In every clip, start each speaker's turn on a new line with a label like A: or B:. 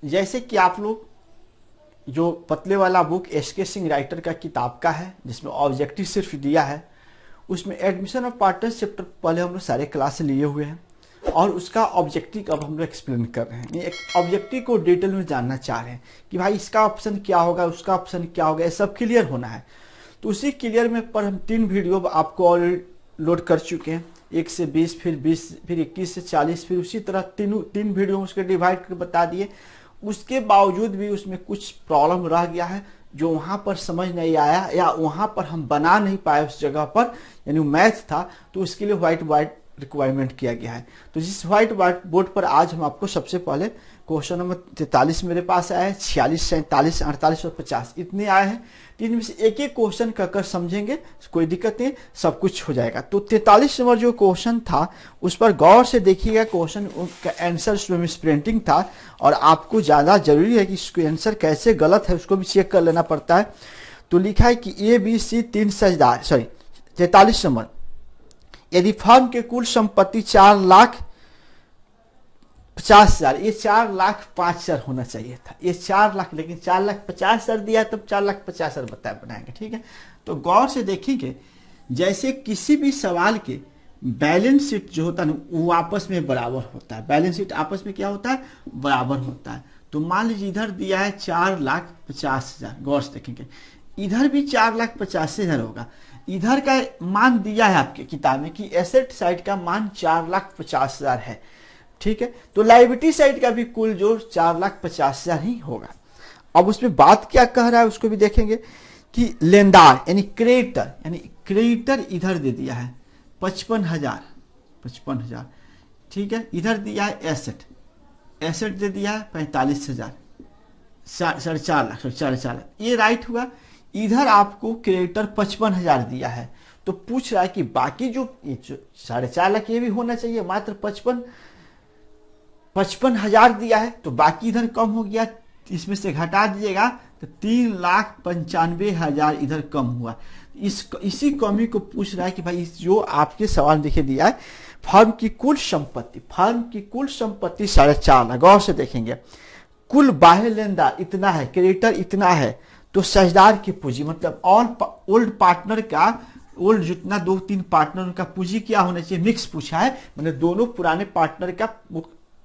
A: जैसे कि आप लोग जो पतले वाला बुक एस.के. सिंह राइटर का किताब का है, जिसमें ऑब्जेक्टिव सिर्फ दिया है, उसमें एडमिशन ऑफ पार्टनर्स चैप्टर पहले हम लोग सारे क्लास लिए हुए हैं और उसका ऑब्जेक्टिव अब हम लोग एक्सप्लेन कर रहे हैं। एक ऑब्जेक्टिव को डिटेल में जानना चाह रहे हैं कि भाई इसका ऑप्शन क्या होगा, उसका ऑप्शन क्या होगा, ये सब क्लियर होना है। तो उसी क्लियर में पर हम 3 वीडियो आपको ऑलरेडी लोड कर चुके हैं, 1 से 20, फिर 20, फिर 21 से 40, फिर उसी तरह तीन वीडियो उसके डिवाइड कर बता दिए। उसके बावजूद भी उसमें कुछ प्रॉब्लम रह गया है जो वहाँ पर समझ नहीं आया या वहाँ पर हम बना नहीं पाए उस जगह पर, यानी मैथ था, तो उसके लिए व्हाइट बोर्ड रिक्वायरमेंट किया गया है। तो जिस व्हाइट बोर्ड पर आज हम आपको सबसे पहले क्वेश्चन नंबर 43 मेरे पास आया है, 46, 47, 48 और 50 इतने आए हैं। तीन में से एक एक क्वेश्चन कर समझेंगे, कोई दिक्कत नहीं, सब कुछ हो जाएगा। तो 43 नंबर जो क्वेश्चन था उस पर गौर से देखिएगा। क्वेश्चन का आंसर मिस प्रिंटिंग था और आपको ज़्यादा जरूरी है कि इसके आंसर कैसे गलत है उसको भी चेक कर लेना पड़ता है। तो लिखा है कि ABC 3 साझेदार, 43 नंबर, यदि फर्म के कुल संपत्ति 4,50,000, ये 4,05,000 होना चाहिए था, ये 4 लाख, लेकिन 4,50,000 दिया है, तब 4,50,000 बनाएंगे। ठीक है, तो गौर से देखिए, जैसे किसी भी सवाल के बैलेंस शीट जो होता है ना वो आपस में बराबर होता है, बैलेंस शीट आपस में क्या होता है, बराबर होता है। तो मान लीजिए इधर दिया है 4,50,000, गौर से देखेंगे इधर भी 4,50,000 होगा। इधर का मान दिया है आपके किताब में कि एसेट साइड का मान 4,50,000 है। ठीक है, तो लायबिलिटी साइड का भी कुल जोड़ 4,50,000 ही होगा। अब उसमें बात क्या कह रहा है उसको भी देखेंगे कि लेनदार यानी क्रेडिटर इधर दे दिया है 55,000। ठीक है, इधर दिया है एसेट दे दिया है 45,000, 4.5 लाख, ये राइट हुआ। इधर आपको क्रेडिटर 55,000 दिया है, तो पूछ रहा है कि बाकी जो 4.5 लाख ये भी होना चाहिए, मात्र 55,000 दिया है, तो बाकी इधर कम हो गया, इसमें से घटा दीजिएगा तो 3,95,000 इधर कम हुआ। इसी कमी को पूछ रहा है कि भाई जो आपके सवाल दिखे दिया है, फर्म की कुल संपत्ति 4.5 लाख, गौर से देखेंगे कुल बाह्य लेनदार इतना है, क्रेडिटर इतना है, तो साझेदार की पूंजी मतलब ओल्ड पार्टनर का, ओल्ड जितना 2-3 पार्टनर का पूंजी क्या होना चाहिए, मिक्स पूछा है, मतलब दोनों पुराने पार्टनर का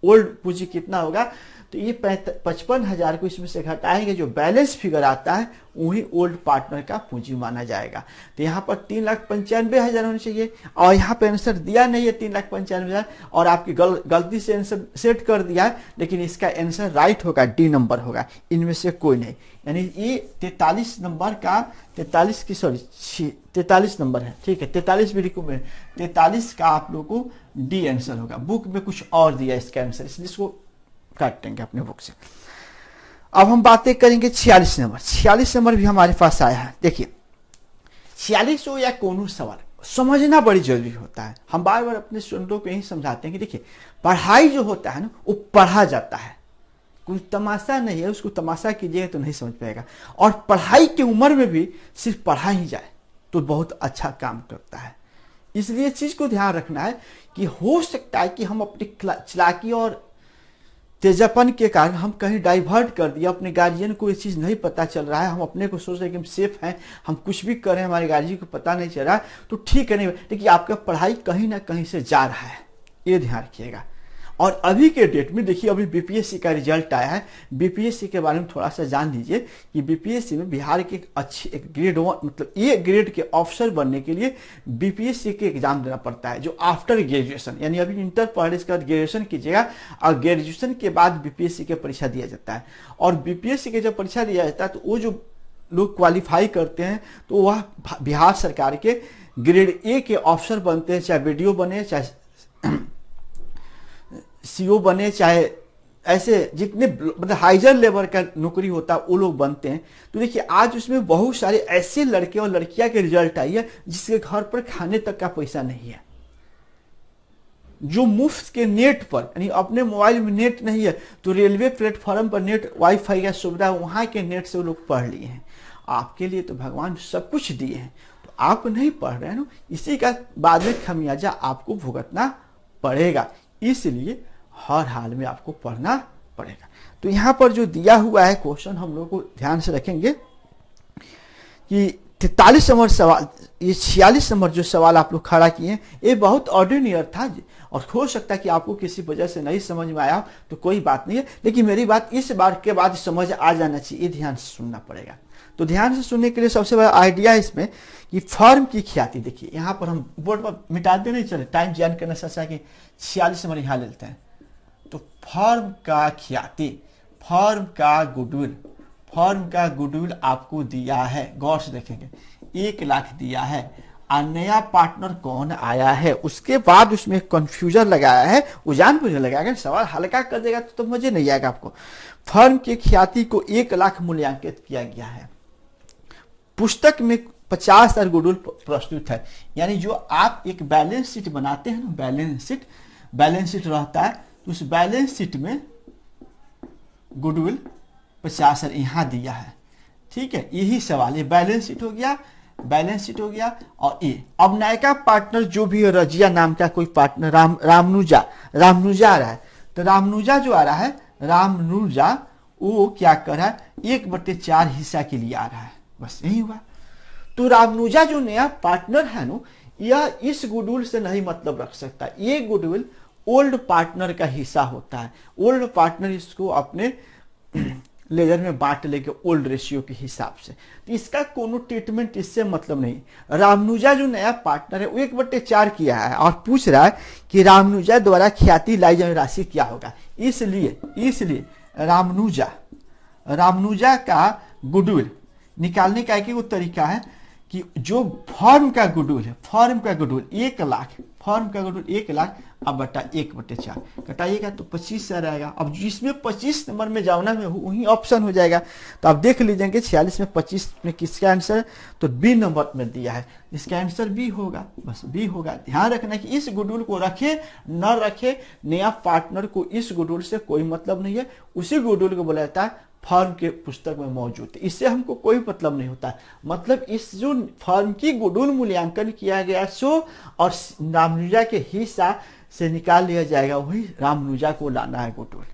A: ओल्ड पूंजी कितना होगा। तो ये 55,000 को इसमें से घटाएंगे, जो बैलेंस फिगर आता है वही ओल्ड पार्टनर का पूंजी माना जाएगा। तो यहाँ पर 3,95,000 होने चाहिए और यहाँ पे आंसर दिया नहीं है 3,95,000 और आपकी गलती से आंसर सेट कर दिया है, लेकिन इसका आंसर राइट होगा, डी नंबर होगा, इनमें से कोई नहीं। यानी ये 43 नंबर का 43 नंबर है। ठीक है, 43 भी लिखो, 43 का आप लोगों को डी आंसर होगा। बुक में कुछ और दिया इसका आंसर, इसलिए इसको काट देंगे अपने बुक से। अब हम बातें करेंगे 46 नंबर। 46 नंबर भी हमारे पास आया है। देखिए 46 हो या कोनो सवाल समझना बड़ी जरूरी होता है। हम बार बार अपने स्टूडेंटों को यही समझाते हैं कि देखिए पढ़ाई जो होता है ना वो पढ़ा जाता है, कोई तमाशा नहीं है, उसको तमाशा कीजिएगा तो नहीं समझ पाएगा। और पढ़ाई की उम्र में भी सिर्फ पढ़ा ही जाए तो बहुत अच्छा काम करता है। इसलिए चीज को ध्यान रखना है कि हो सकता है कि हम अपनी चालाकी और तेजापन के कारण हम कहीं डाइवर्ट कर दिया, अपने गार्जियन को ये चीज नहीं पता चल रहा है, हम अपने को सोच रहे हैं कि हम सेफ हैं, हम कुछ भी करें हमारे गार्जियन को पता नहीं चल रहा है, तो ठीक है नहीं, लेकिन आपका पढ़ाई कहीं ना कहीं से जा रहा है, ये ध्यान रखिएगा। और अभी के डेट में देखिए अभी बीपीएससी का रिजल्ट आया है, बीपीएससी के बारे में थोड़ा सा जान लीजिए कि बीपीएससी में बिहार के एक ग्रेड 1 मतलब ए ग्रेड के ऑफिसर बनने के लिए बीपीएससी के एग्जाम देना पड़ता है, जो आफ्टर ग्रेजुएशन, यानी अभी इंटर पढ़ने के बाद ग्रेजुएशन कीजिएगा और ग्रेजुएशन के बाद बीपीएससी की परीक्षा दिया जाता है। और बीपीएससी की जब परीक्षा दिया जाता है तो वो जो लोग क्वालिफाई करते हैं तो वह बिहार सरकार के ग्रेड ए के ऑफिसर बनते हैं, चाहे बीडीओ बने, चाहे सीओ बने, चाहे ऐसे जितने मतलब हाइजर लेवल का नौकरी होता है वो लोग बनते हैं। तो देखिए आज उसमें बहुत सारे ऐसे लड़के और लड़कियां के रिजल्ट आई है जिसके घर पर खाने तक का पैसा नहीं है, जो मुफ्त के नेट पर, यानी अपने मोबाइल में नेट नहीं है तो रेलवे प्लेटफॉर्म पर नेट वाईफाई का सुविधा वहां के नेट से वो लोग पढ़ लिए हैं। आपके लिए तो भगवान सब कुछ दिए हैं, तो आप नहीं पढ़ रहे हैं ना, इसी का बाद में खमियाजा आपको भुगतना पड़ेगा। इसलिए हर हाल में आपको पढ़ना पड़ेगा। तो यहाँ पर जो दिया हुआ है क्वेश्चन हम लोग को ध्यान से रखेंगे कि 43 नंबर सवाल, ये 46 नंबर जो सवाल आप लोग खड़ा किए ये बहुत ऑर्डिनरी था और हो सकता है कि आपको किसी वजह से नहीं समझ में आया तो कोई बात नहीं है, लेकिन मेरी बात इस बार के बाद समझ आ जाना चाहिए, ध्यान से सुनना पड़ेगा। तो ध्यान से सुनने के लिए सबसे बड़ा आइडिया है इसमें कि फर्म की ख्याति। देखिए यहाँ पर हम बोर्ड पर मिटाते नहीं चले, टाइम ज्ञान करना सोचा कि 46 नंबर यहाँ लेते हैं। तो फर्म का ख्याति, फर्म का गुडविल, फर्म का गुडविल आपको दिया है, गौर से देखेंगे 1 लाख दिया है और नया पार्टनर कौन आया है, उसके बाद उसमें कंफ्यूजन लगाया है, वो जानबूझ लगाएगा, सवाल हल्का कर देगा तो मजे नहीं आएगा आपको। फर्म की ख्याति को 1 लाख मूल्यांकित किया गया है। पुस्तक में 50,000 गुडविल प्रस्तुत है, यानी जो आप एक बैलेंस शीट बनाते हैं ना, बैलेंस शीट रहता है, तो उस बैलेंस शीट में गुडविल 50,000 यहाँ दिया है। ठीक है, यही सवाल, ये बैलेंस शीट हो गया, बैलेंस शीट हो गया। और ये अब नायका पार्टनर जो भी रजिया नाम का कोई पार्टनर, रामनुजा आ रहा है, तो रामनुजा जो आ रहा है, रामनुजा वो क्या कर रहा है, 1/4 हिस्सा के लिए आ रहा है, बस यही हुआ। तो रामनुजा जो नया पार्टनर है ना, यह इस गुडविल से नहीं मतलब रख सकता, ये गुडविल ओल्ड पार्टनर का हिस्सा होता है। ओल्ड पार्टनर इसको अपने लेजर में बांट लेके ओल्ड रेशियो के हिसाब से, तो इसका कोनो ट्रीटमेंट इससे मतलब नहीं। रामनुजा जो नया पार्टनर है वो 1/4 किया है और पूछ रहा है कि रामनुजा द्वारा ख्याति लाई जाने राशि क्या होगा। इसलिए रामनुजा का गुडविल निकालने का एक तरीका है कि जो फर्म का गुडविल है, फर्म का गुडविल 1 लाख, फर्म का गुडविल 1 लाख अब बटा 1/4 कटाइएगा तो 25 से रहेगा। अब जिसमें 25 नंबर में जाना में वही ऑप्शन हो जाएगा। तो आप देख लीजिएगा 46 में 25 में किसका आंसर है, तो बी नंबर में दिया है, इसका आंसर बी होगा, बस बी होगा। ध्यान रखना कि इस गुडविल को रखे न रखे, नया पार्टनर को इस गुडविल से कोई मतलब नहीं है, उसी गुडविल को बोला जाता है फर्म के पुस्तक में मौजूद है, इससे हमको कोई मतलब नहीं होता। मतलब इस जो फर्म की गुडविल मूल्यांकन किया गया सो और रामनुजा के हिस्सा से निकाल लिया जाएगा, वही रामनुजा को लाना है गुडविल।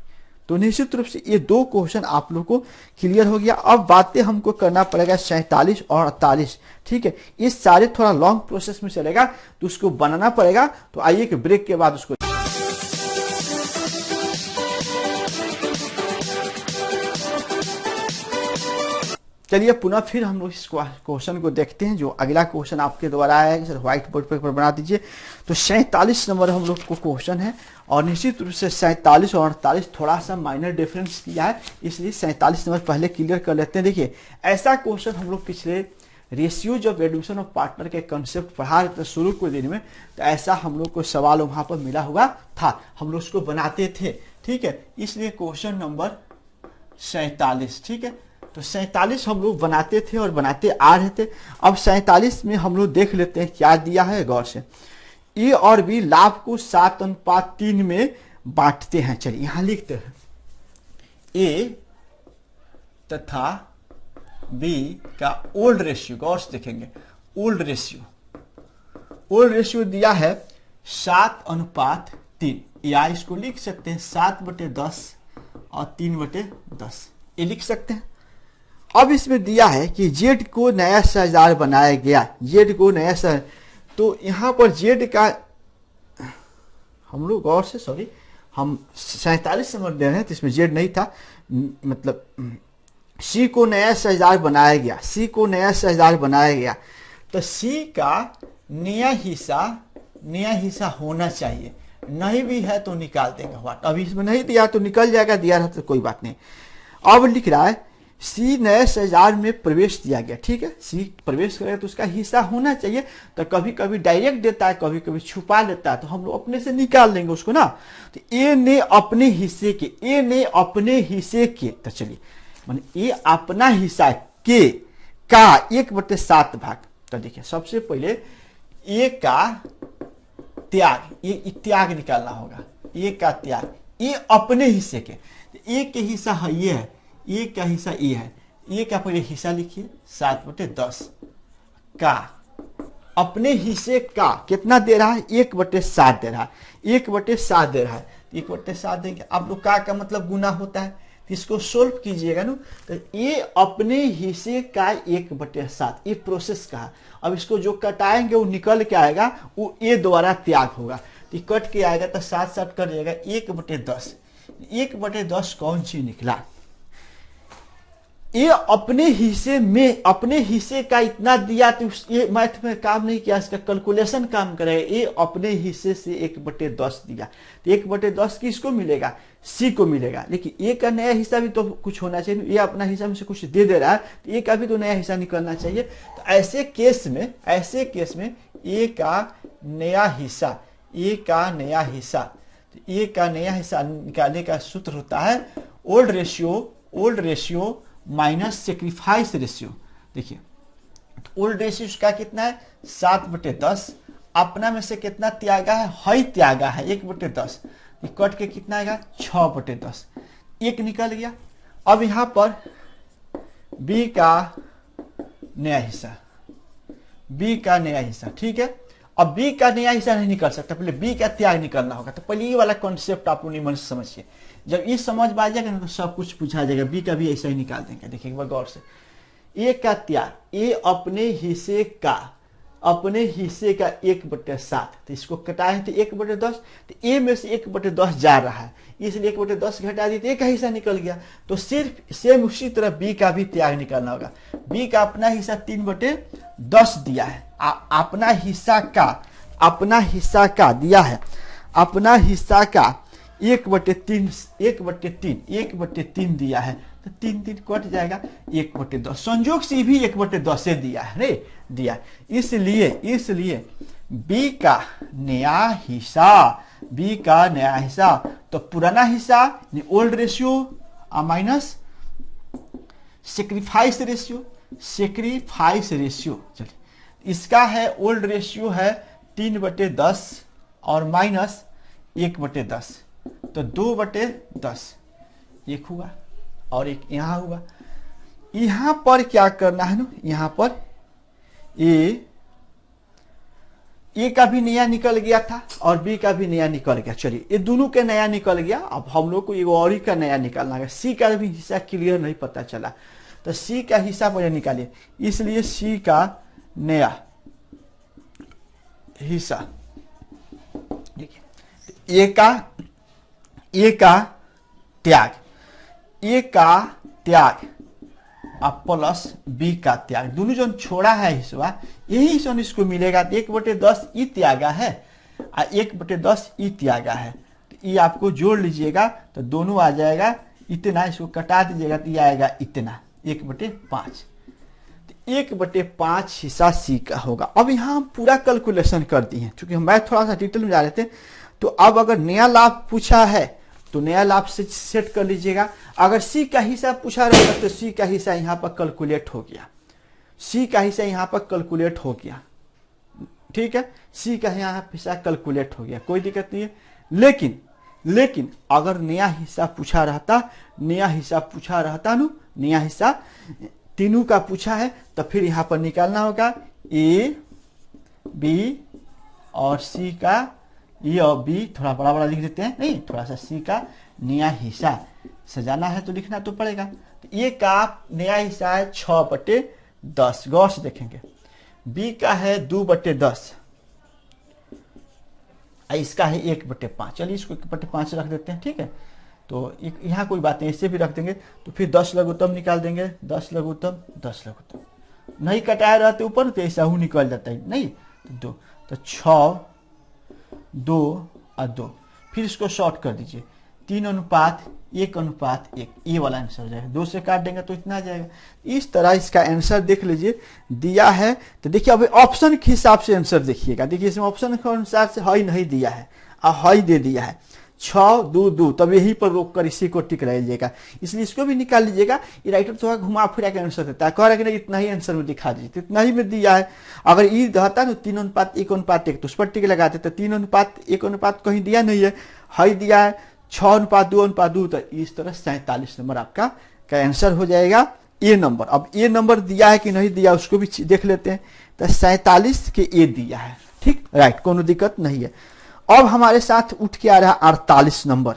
A: तो निश्चित रूप से ये 2 क्वेश्चन आप लोग को क्लियर हो गया। अब बातें हमको करना पड़ेगा 47 और 48। ठीक है, इस सारे थोड़ा लॉन्ग प्रोसेस में चलेगा तो उसको बनाना पड़ेगा। तो आइए कि ब्रेक के बाद उसको चलिए पुनः फिर हम लोग इस क्वेश्चन को देखते हैं। जो अगला क्वेश्चन आपके द्वारा आया है, सर व्हाइट बोर्ड पर बना दीजिए। तो 47 नंबर हम लोग को क्वेश्चन है और निश्चित रूप से 47 और 48 थोड़ा सा माइनर डिफरेंस किया है, इसलिए 47 नंबर पहले क्लियर कर लेते हैं। देखिए ऐसा क्वेश्चन हम लोग पिछले ratios of admission of partner के कंसेप्ट पढ़ा रहे थे शुरू के दिन में, तो ऐसा हम लोग को सवाल वहां पर मिला हुआ था, हम लोग उसको बनाते थे। ठीक है, इसलिए क्वेश्चन नंबर 47, ठीक है, तो 47 हम लोग बनाते थे और बनाते आ रहे थे। अब 47 में हम लोग देख लेते हैं क्या दिया है, गौर से। ए और बी लाभ को 7:3 में बांटते हैं। चलिए यहां लिखते हैं ए तथा बी का ओल्ड रेशियो, गौर से देखेंगे ओल्ड रेशियो दिया है 7:3, या इसको लिख सकते हैं 7/10 और 3/10, ये लिख सकते हैं। अब इसमें दिया है कि जेड को नया साझेदार बनाया गया, जेड को नया तो यहां पर जेड का हम लोग गौर से, सॉरी हम 47 नंबर दे रहे हैं तो इसमें जेड नहीं था, मतलब सी को नया साझेदार बनाया गया, सी को नया साझेदार बनाया गया, तो सी का नया हिस्सा होना चाहिए, नहीं भी है तो निकाल देगा व्हाट। अभी इसमें नहीं दिया तो निकल जाएगा, दिया रहता तो कोई बात नहीं। अब लिख रहा है सी नए साझेदार में प्रवेश दिया गया। ठीक है, सी प्रवेश करेगा तो उसका हिस्सा होना चाहिए, तो कभी कभी डायरेक्ट देता है, कभी कभी छुपा लेता है, तो हम लोग अपने से निकाल लेंगे उसको ना। तो ए ने अपने हिस्से के, तो चलिए माने ए अपना हिस्सा के का 1/7 भाग। तो देखिए सबसे पहले ए का त्याग, ये त्याग निकालना होगा, ए का त्याग, ए अपने हिस्से के, ए के हिस्सा है ये है, ए का हिस्सा ए है, ए का पहले हिस्सा लिखिए 7/10 का अपने हिस्से का कितना दे रहा है, 1/7 दे रहा है, 1/7 दे रहा है, 1/7 देंगे। अब लोग का मतलब गुना होता है, तो इसको सोल्व कीजिएगा ना, तो ये अपने हिस्से का 1/7 ये प्रोसेस का है। अब इसको जो कटाएंगे वो निकल के आएगा, वो ए द्वारा त्याग होगा, तो कट के आएगा तो 7 कर जाएगा 1/10। 1/10 कौन सी निकला? ये अपने हिस्से में, अपने हिस्से का इतना दिया, तो ये मैथ में काम नहीं किया, इसका कैलकुलेशन काम करेगा। ये अपने हिस्से से 1/10 दिया, तो 1/10 किसको मिलेगा? सी को मिलेगा। लेकिन ए का नया हिस्सा भी तो कुछ होना चाहिए, ये अपना हिस्सा में से कुछ दे रहा है, तो ए का भी तो नया हिस्सा निकलना चाहिए। तो ऐसे केस में ए का नया हिस्सा, ए का नया हिस्सा निकालने का सूत्र होता है old ratio minus sacrifice ratio. देखिए ओल्ड रेशियो का कितना है? 7/10। अपना में से कितना त्यागा है? हई त्यागा है 1/10। कट के कितना आएगा? 6/10। एक निकल गया। अब यहां पर बी का नया हिस्सा, ठीक है। अब बी का नया हिस्सा नहीं निकल सकता, पहले बी का त्याग निकलना होगा। तो पहले ये वाला कॉन्सेप्ट आप अपनी मन से समझिए। जब ये समझ में आ जाएगा ना तो सब कुछ पूछा जाएगा। बी का भी ऐसा ही निकाल देंगे। देखिए एक बार गौर से, ए का त्याग, ए अपने हिस्से का 1/7, तो इसको कटाए तो 1/10, तो ए में से 1/10 जा रहा है, इसलिए 1/10 घटा दी तो ए का हिस्सा निकल गया। तो सिर्फ सेम उसी तरह बी का भी त्याग निकालना होगा। बी का अपना हिस्सा 3/10 दिया है, अपना हिस्सा का दिया है, अपना हिस्सा का 1/3 दिया है, तो 3 कट जाएगा 1/10। संजोग से भी 1/10 से दिया है, नहीं दिया, इसलिए बी का नया हिस्सा, तो पुराना हिस्सा old ratio minus sacrifice ratio. चलिए इसका है ओल्ड रेशियो है 3/10 और माइनस 1/10, तो 2/10 एक हुआ और एक यहां हुआ। यहां पर क्या करना है ना, यहां पर ए का भी नया निकल गया था और बी का भी नया निकल गया। चलिए ये दोनों का नया निकल गया। अब हम लोग को ये और ही का नया निकालना है। सी का भी हिस्सा क्लियर नहीं पता चला, तो सी का हिस्सा पहले निकालिए। इसलिए सी का नया हिस्सा, देखिए ए का त्याग अब प्लस बी का त्याग, दोनों जो छोड़ा है हिस्सा, यही हिस्सा इसको मिलेगा। 1/10 ई त्यागा है और 1/10 ई त्यागा है, तो ये आपको जोड़ लीजिएगा तो दोनों आ जाएगा इतना, इसको कटा दीजिएगा तो ये आएगा इतना 1/5। 1/5 हिस्सा सी का होगा। अब यहाँ हम पूरा कैलकुलेशन कर दिए हैं, क्योंकि मैं थोड़ा सा डिटेल में जा रहे थे। तो अब अगर नया लाभ पूछा है तो नया लाभ से सेट कर लीजिएगा। अगर सी का हिस्सा पूछा रहेगा तो सी का हिस्सा यहाँ पर कैलकुलेट हो गया, ठीक है। सी का यहाँ हिस्सा कैलकुलेट हो गया, कोई दिक्कत नहीं है। लेकिन अगर नया हिस्सा पूछा रहता नया हिस्सा तीनों का पूछा है, तो फिर यहाँ पर निकालना होगा ए बी और सी का, ए और बी थोड़ा बड़ा बड़ा लिख देते हैं, नहीं थोड़ा सा सी का नया हिस्सा सजाना है तो लिखना तो पड़ेगा। तो ए का नया हिस्सा है 6/10, गौर से देखेंगे। बी का है 2/10, इसका है 1/5। चलिए इसको 1/5 रख देते हैं, ठीक है। तो यहाँ कोई बात नहीं, इससे भी रख देंगे। तो फिर 10 लघुत्तम निकाल देंगे, 10 लघुत्तम नहीं कटाए रहते ऊपर तो ऐसा ही निकल जाता है, नहीं तो 2, तो 6, 2 और 2। फिर इसको शॉर्ट कर दीजिए, 3:1:1, ये वाला आंसर हो जाएगा। 2 से काट देंगे तो इतना आ जाएगा। इस तरह इसका आंसर देख लीजिए दिया है। तो देखिए अब ऑप्शन के हिसाब से आंसर देखिएगा। देखिए इसमें ऑप्शन के अनुसार से हई नहीं दिया है और हई दे दिया है, 6, 2, 2, तब यहीं पर रोक कर इसी को टिक लीजिएगा। इसलिए इसको भी निकाल लीजिएगा। ये राइटर थोड़ा घुमा फिरा के आंसर देता है, कह रहा है कि नहीं इतना ही आंसर में दिखा दीजिए, तो इतना ही में दिया है। अगर ये रहता ना 3:1:1 तो उस पर टिक लगाते, तो 3:1:1 कहीं दिया नहीं है, हई दिया है 6:2:2, तो इस तरह 47 नंबर आपका आंसर हो जाएगा। ए नंबर, अब ए नंबर दिया है कि नहीं दिया उसको भी देख लेते हैं। तो 47 के ए दिया है, ठीक राइट, कोनो दिक्कत नहीं है। अब हमारे साथ उठ के आ रहा 48 नंबर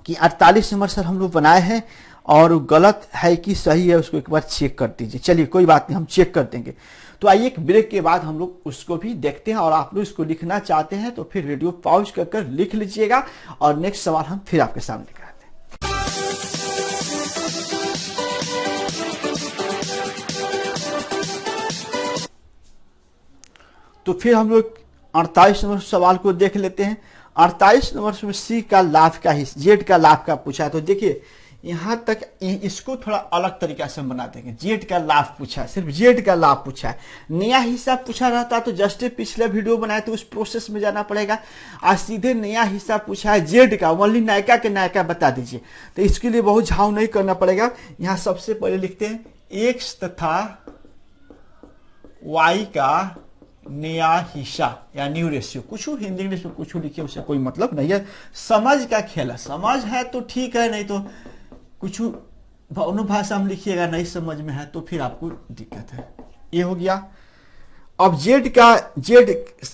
A: कि 48 नंबर सर हम लोग बनाए हैं और गलत है कि सही है उसको एक बार चेक कर दीजिए। चलिए कोई बात नहीं, हम चेक कर देंगे। तो आइए एक ब्रेक के बाद हम लोग उसको भी देखते हैं, और आप लोग इसको लिखना चाहते हैं तो फिर वीडियो पॉज कर लिख लीजिएगा और नेक्स्ट सवाल हम फिर आपके सामने कराते हैं। तो फिर हम लोग 48 नंबर सवाल को देख लेते हैं। 48 नंबर में सी का लाभ का हिस्सा, जेड का लाभ का पूछा है। तो देखिए यहां तक इसको थोड़ा अलग तरीका से हम बना देंगे। जेड का लाभ पूछा है, सिर्फ जेड का लाभ पूछा है। नया हिस्सा पूछा रहता तो जस्ट पिछले वीडियो बनाए तो उस प्रोसेस में जाना पड़ेगा। आज सीधे नया हिस्सा पूछा है जेड का, ओनली नायका के नायका बता दीजिए। तो इसके लिए बहुत झाव नहीं करना पड़ेगा। यहाँ सबसे पहले लिखते हैं एक्स तथा वाई का नया हिस्सा या न्यू रेशियो। कुछ हिंदी इंग्लिश में कुछ लिखिए, उससे कोई मतलब नहीं है, समझ का खेल है। समझ है तो ठीक है, नहीं तो कुछ भाषा में लिखिएगा, नहीं समझ में है तो फिर आपको दिक्कत है। ये हो गया। अब जेड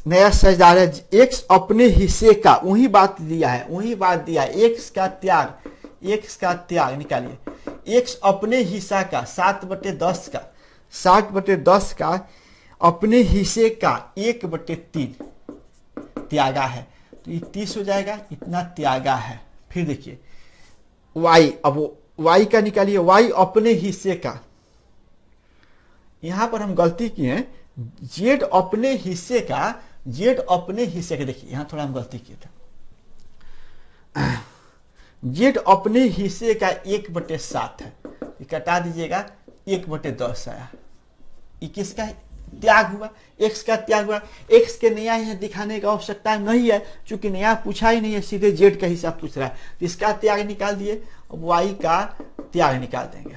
A: नया साझेदार है। एक्स अपने हिस्से का, वही बात दिया है, वही बात दिया है। एक्स का त्याग निकालिए। एक्स अपने हिस्सा का 7/10 का 60/10 का अपने हिस्से का 1/3 त्यागा है। तो ये 30 हो जाएगा, इतना त्यागा है। फिर देखिए वाई, अब वाई का निकालिए। वाई अपने हिस्से का, यहां पर हम गलती किए हैं। जेड अपने हिस्से का, देखिए यहां थोड़ा हम गलती किए थे। जेड अपने हिस्से का 1/7 है, कटा दीजिएगा, 1/10 आया। ये किसका त्याग हुआ? एक्स का त्याग हुआ। एक्स के नया यहाँ दिखाने का आवश्यकता नहीं है, चूंकि नया पूछा ही नहीं है, सीधे जेड का हिस्सा पूछ रहा है। तो इसका त्याग निकाल दिए। अब वाई का त्याग निकाल देंगे।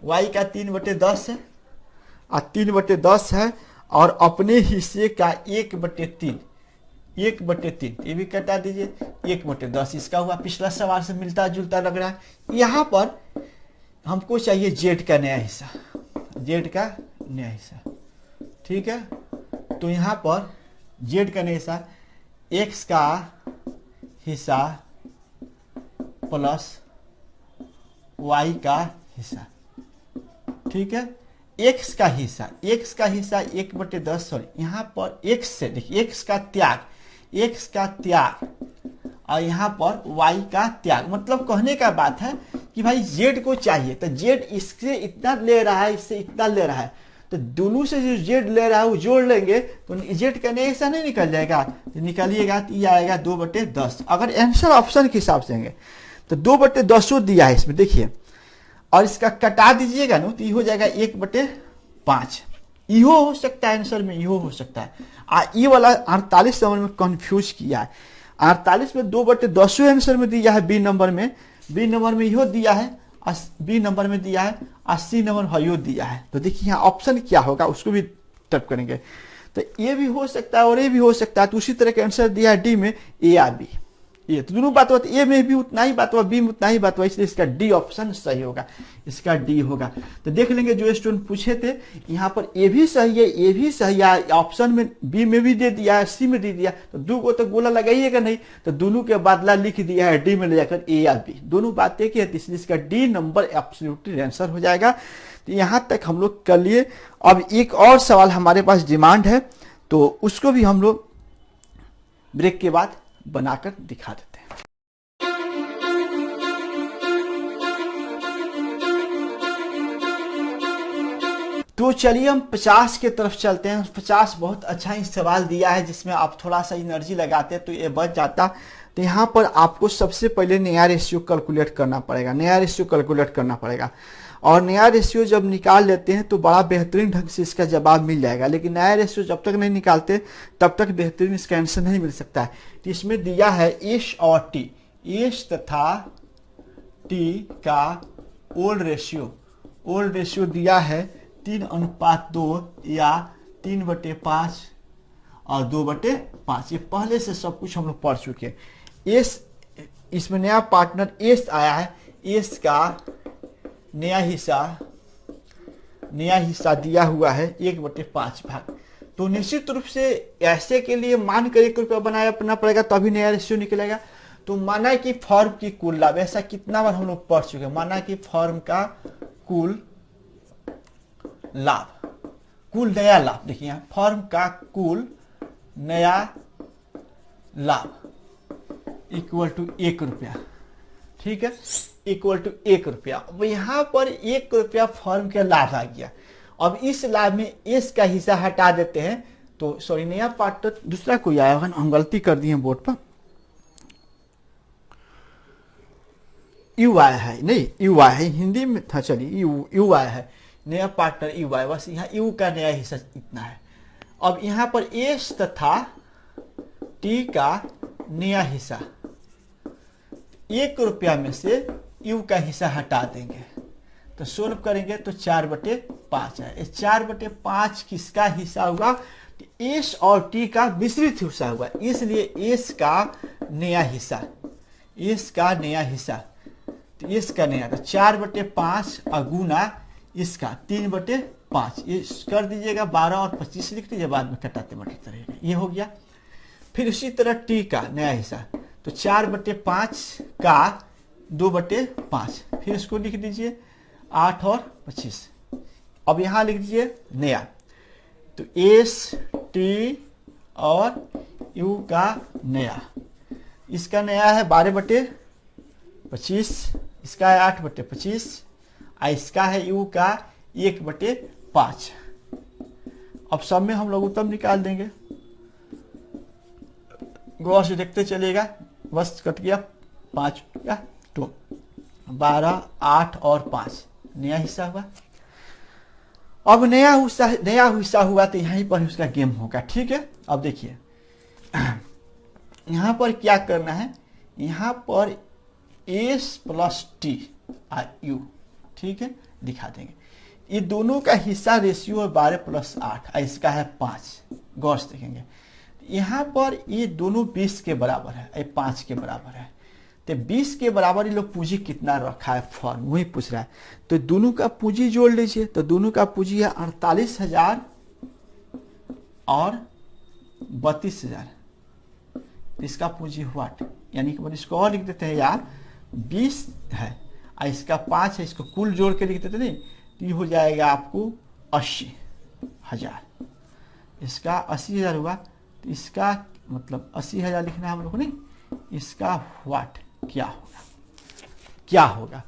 A: वाई का 3/10 है, और 3/10 है, और अपने हिस्से का 1/3 ये भी कटा दीजिए। 1/10 इसका हुआ। पिछला सवाल से मिलता जुलता लग रहा है। यहां पर हमको चाहिए जेड का नया हिस्सा, ठीक है। तो यहां पर जेड का नया हिस्सा एक्स का हिस्सा प्लस वाई का हिस्सा, ठीक है। एक्स का हिस्सा 1/10, सॉरी यहां पर एक्स से देखिए, एक्स का त्याग और यहां पर वाई का त्याग। मतलब कहने का बात है कि भाई जेड को चाहिए, तो जेड इससे इतना ले रहा है, इससे इतना ले रहा है, तो दोनों से जो जेड ले रहा है वो जोड़ लेंगे तो जेड का नया हिस्सा नहीं निकल जाएगा। तो निकालिएगा तो ये आएगा 2/10। अगर आंसर ऑप्शन के हिसाब से देंगे तो 2/10 दिया है इसमें, देखिए। और इसका कटा दीजिएगा ना तो ये हो जाएगा 1/5। इहो हो सकता है आंसर में, इहो हो सकता है। ये वाला 48 नंबर में कंफ्यूज किया है। 48 में 2/10 आंसर में दिया है। बी नंबर में इहो दिया है, बी नंबर में दिया है, 80 नंबर हयो दिया है। तो देखिए यहाँ ऑप्शन क्या होगा उसको भी टाइप करेंगे। तो ये भी हो सकता है और ये भी हो सकता है। तो उसी तरह का आंसर दिया है डी में, ए या बी। ये तो दोनों बात हुआ, ए में भी उतना ही बात हुआ, बी में उतना ही बात हुआ, इसलिए इसका डी ऑप्शन सही होगा, इसका डी होगा। तो देख लेंगे जो स्टूडेंट पूछे थे, यहाँ पर ए भी सही है, ए भी सही है, ऑप्शन में बी में भी दे दिया है, सी में दे दिया। तो दो को तो गोला लगाइएगा नहीं, तो दोनों के बदला लिख दिया है डी में ले जाकर ए या बी, दोनों बात एक ही है, इसलिए इसका डी नंबर एब्सोल्युटली आंसर हो जाएगा। तो यहाँ तक हम लोग कर लिए। अब एक और सवाल हमारे पास डिमांड है, तो उसको भी हम लोग ब्रेक के बाद बनाकर दिखा देते हैं। तो चलिए हम 50 के तरफ चलते हैं। 50 बहुत अच्छा ही सवाल दिया है, जिसमें आप थोड़ा सा एनर्जी लगाते तो ये बच जाता। तो यहाँ पर आपको सबसे पहले नया रेशियो कैलकुलेट करना पड़ेगा, और नया रेशियो जब निकाल लेते हैं तो बड़ा बेहतरीन ढंग से इसका जवाब मिल जाएगा। लेकिन नया रेशियो जब तक नहीं निकालते तब तक बेहतरीन इसका आंसर नहीं मिल सकता है। तो इसमें दिया है एस और टी, एस तथा टी का ओल्ड रेशियो दिया है 3:2 या 3/5 और 2/5। ये पहले से सब कुछ हम लोग पढ़ चुके हैं। एस, इसमें नया पार्टनर एस आया है, एस का नया हिस्सा दिया हुआ है 1/5 भाग। तो निश्चित रूप से ऐसे के लिए मान कर 1 रुपया बनाना पड़ेगा, तभी नया रेशियो निकलेगा। तो माना कि फर्म की कुल लाभ, ऐसा कितना बार हम लोग पढ़ चुके हैं, माना कि फर्म का कुल लाभ, कुल नया लाभ, देखिए यहाँ फर्म का कुल नया लाभ इक्वल टू 1 रुपया, ठीक है, इक्वल टू 1 रुपया। अब यहां पर 1 रुपया फर्म का लाभ आ गया। अब इस लाभ में एस का हिस्सा हटा देते हैं, तो सॉरी नया पार्ट तो दूसरा कोई आया होगा, हम गलती कर दिए बोर्ड पर, यू आया है, नहीं यू आया है, हिंदी में था, चलिए यू आया है, नया पार्टनर यू आया, बस यहाँ यू का नया हिस्सा इतना है। अब यहाँ पर एस तथा टी का नया हिस्सा, 1 रुपया में से यू का हिस्सा हटा देंगे, तो सोल्व करेंगे तो 4/5 है। 4/5 किसका हिस्सा हुआ, एस और टी का मिश्रित हिस्सा हुआ, इसलिए एस का नया हिस्सा, एस का नया हिस्सा, तो एस का नया, तो 4/5 अगुना इसका 3/5, ये कर दीजिएगा, 12 और 25 लिख दीजिए, बाद में कटाते बटाते रहेगा, ये हो गया। फिर उसी तरह टी का नया हिस्सा, तो 4/5 का 2/5, फिर इसको लिख दीजिए 8 और 25। अब यहां लिख दीजिए नया, तो एस टी और यू का नया, इसका नया है 12/25, इसका है 8/25, इसका है यू का 1/5। अब सब में हम लोग उत्तर निकाल देंगे, गौर से देखते चलेगा, बस कट गया 5 का, तो 12, 8 और 5 नया हिस्सा हुआ। अब नया हिस्सा हुआ तो यहीं पर उसका गेम होगा, ठीक है। अब देखिए यहां पर क्या करना है, यहां पर एस प्लस टी यू, ठीक है, दिखा देंगे। ये दोनों का हिस्सा रेशियो है 12+8, इसका है 5, गौर से देखेंगे। यहाँ पर ये दोनों 20 के बराबर है, ये 5 के बराबर है, तो 20 के बराबर ये लोग पूंजी कितना रखा है फर्म, वही पूछ रहा है। तो दोनों का पूंजी जोड़ लीजिए, तो दोनों का पूंजी है 48,000 और 32,000, इसका पूंजी हुआ, यानी कि इसको और लिख देते हैं यार, 20 है, इसका 5 है, इसको कुल जोड़ के लिख देते नहीं, तो ये हो जाएगा आपको 80,000, इसका 80,000 हुआ, तो इसका मतलब 80,000 लिखना है हम लोग को, नहीं, इसका व्हाट क्या होगा, क्या होगा।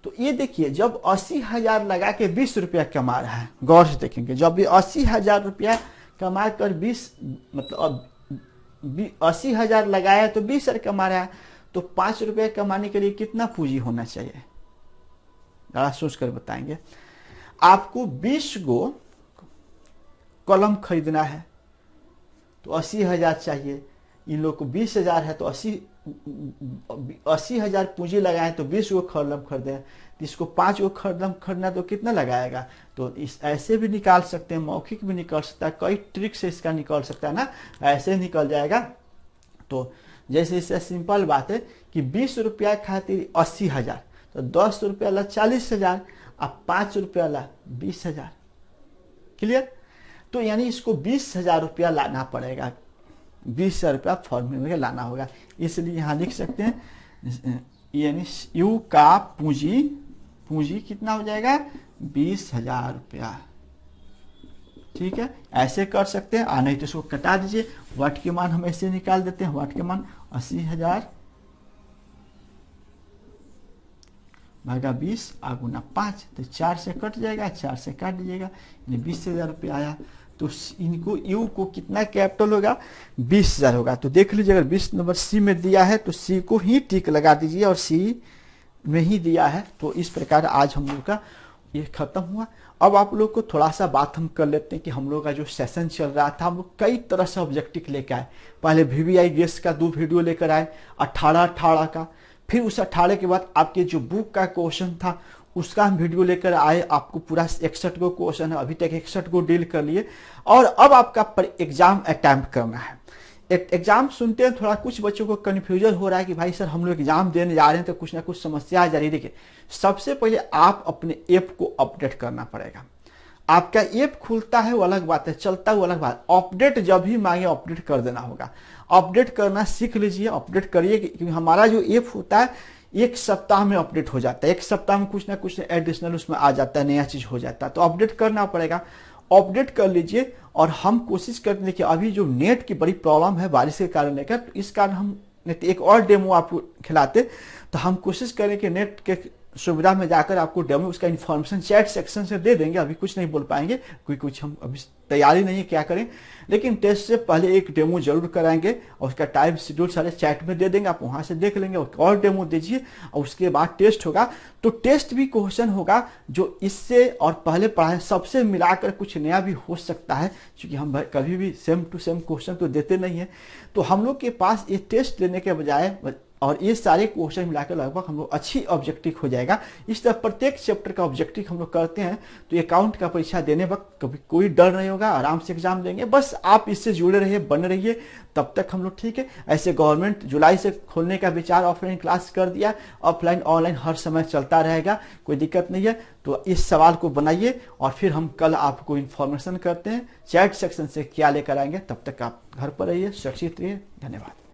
A: तो ये देखिए, जब 80,000 लगा के 20 रुपया कमा रहा है, गौर से देखेंगे, जब ये 80,000 रुपया कमा कर 20 मतलब 80,000 लगाया तो 20,000 कमा रहा है, तो 5 रुपया कमाने के लिए कितना पूंजी होना चाहिए, जरा सोच कर बताएंगे। आपको 20 गो कलम खरीदना है तो 80,000 चाहिए, इन लोग को 20,000 है तो 80,000 पूंजी लगाएं तो 20 गो कलम खरीदे, तो इसको 5 गो कलम खरीदना तो कितना लगाएगा, तो इस ऐसे भी निकाल सकते हैं, मौखिक भी निकल सकता है, कई ट्रिक से इसका निकल सकता है ना, ऐसे निकल जाएगा। तो जैसे इससे सिंपल बात है कि 20 रुपया खातिर 80,000, तो 10 रुपया ला 40,000, अब 5 रुपया ला 20,000, क्लियर। तो यानी इसको 20,000 रुपया लाना पड़ेगा, 20,000 रुपया फॉर्म में लाना होगा, इसलिए यहाँ लिख सकते हैं, यानी यू का पूंजी कितना हो जाएगा, 20,000 रुपया, ठीक है। ऐसे कर सकते हैं, नहीं तो इसको कटा दीजिए, वाट के मान हम ऐसे निकाल देते हैं, वाट के मान 80,000 भागा 20 आगुना 5, तो 4 से कट जाएगा, 4 से काट दीजिएगा, 20,000 रुपया आया। तो इनको यू को कितना कैपिटल होगा, 20,000 होगा। तो देख लीजिए, अगर 20 नंबर सी में दिया है तो सी को ही टिक लगा दीजिए, और सी में ही दिया है। तो इस प्रकार आज हम लोग का ये खत्म हुआ। अब आप लोग को थोड़ा सा बात हम कर लेते हैं कि हम लोग का जो सेशन चल रहा था, हम लोग कई तरह से ऑब्जेक्टिव लेकर आए। पहले VVI गेस का 2 वीडियो लेकर आए, 18 का, फिर उस 18 के बाद आपके जो बुक का क्वेश्चन था उसका हम वीडियो लेकर आए, आपको पूरा 61 को क्वेश्चन है, अभी तक 61 को डील कर लिए। और अब आपका एग्जाम अटेम्प्ट करना है। एग्जाम सुनते हैं थोड़ा कुछ बच्चों को कन्फ्यूजन हो रहा है कि भाई सर हम लोग एग्जाम देने जा रहे हैं तो कुछ ना कुछ समस्या आ जा रही है। देखिए, सबसे पहले आप अपने ऐप को अपडेट करना पड़ेगा। आपका ऐप खुलता है वो अलग बात है, चलता है वो अलग बात, अपडेट जब भी मांगे अपडेट कर देना होगा। अपडेट करना सीख लीजिए, अपडेट करिए, क्योंकि हमारा जो ऐप होता है 1 सप्ताह में अपडेट हो जाता है, 1 सप्ताह में कुछ ना कुछ एडिशनल उसमें आ जाता है, नया चीज हो जाता है, तो अपडेट करना पड़ेगा। अपडेट कर लीजिए। और हम कोशिश करते हैं कि अभी जो नेट की बड़ी प्रॉब्लम है बारिश के कारण लेकर, तो इस कारण हम एक और डेमो आपको खिलाते, तो हम कोशिश करें कि नेट के सुविधा में जाकर आपको डेमो उसका इन्फॉर्मेशन चैट सेक्शन से दे देंगे। अभी कुछ नहीं बोल पाएंगे क्योंकि कुछ हम अभी तैयारी नहीं है क्या करें, लेकिन टेस्ट से पहले एक डेमो जरूर कराएंगे और उसका टाइम शेड्यूल सारे चैट में दे देंगे, आप वहां से देख लेंगे और डेमो दीजिए और उसके बाद टेस्ट होगा। तो टेस्ट भी क्वेश्चन होगा जो इससे और पहले पढ़ाए सबसे मिलाकर कुछ नया भी हो सकता है, क्योंकि हम कभी भी सेम टू सेम क्वेश्चन तो देते नहीं है। तो हम लोग के पास ये टेस्ट देने के बजाय और ये सारे क्वेश्चन मिलाकर लगभग हम लोग अच्छी ऑब्जेक्टिव हो जाएगा। इस तरह प्रत्येक चैप्टर का ऑब्जेक्टिव हम लोग करते हैं, तो अकाउंट का परीक्षा देने वक्त कभी कोई डर नहीं होगा, आराम से एग्जाम देंगे। बस आप इससे जुड़े रहिए, बने रहिए, तब तक हम लोग ठीक है। ऐसे गवर्नमेंट जुलाई से खोलने का विचार ऑफलाइन क्लास कर दिया, ऑफलाइन ऑनलाइन हर समय चलता रहेगा, कोई दिक्कत नहीं है। तो इस सवाल को बनाइए और फिर हम कल आपको इन्फॉर्मेशन करते हैं चैट सेक्शन से क्या लेकर आएंगे। तब तक आप घर पर रहिए, सुरक्षित रहिए। धन्यवाद।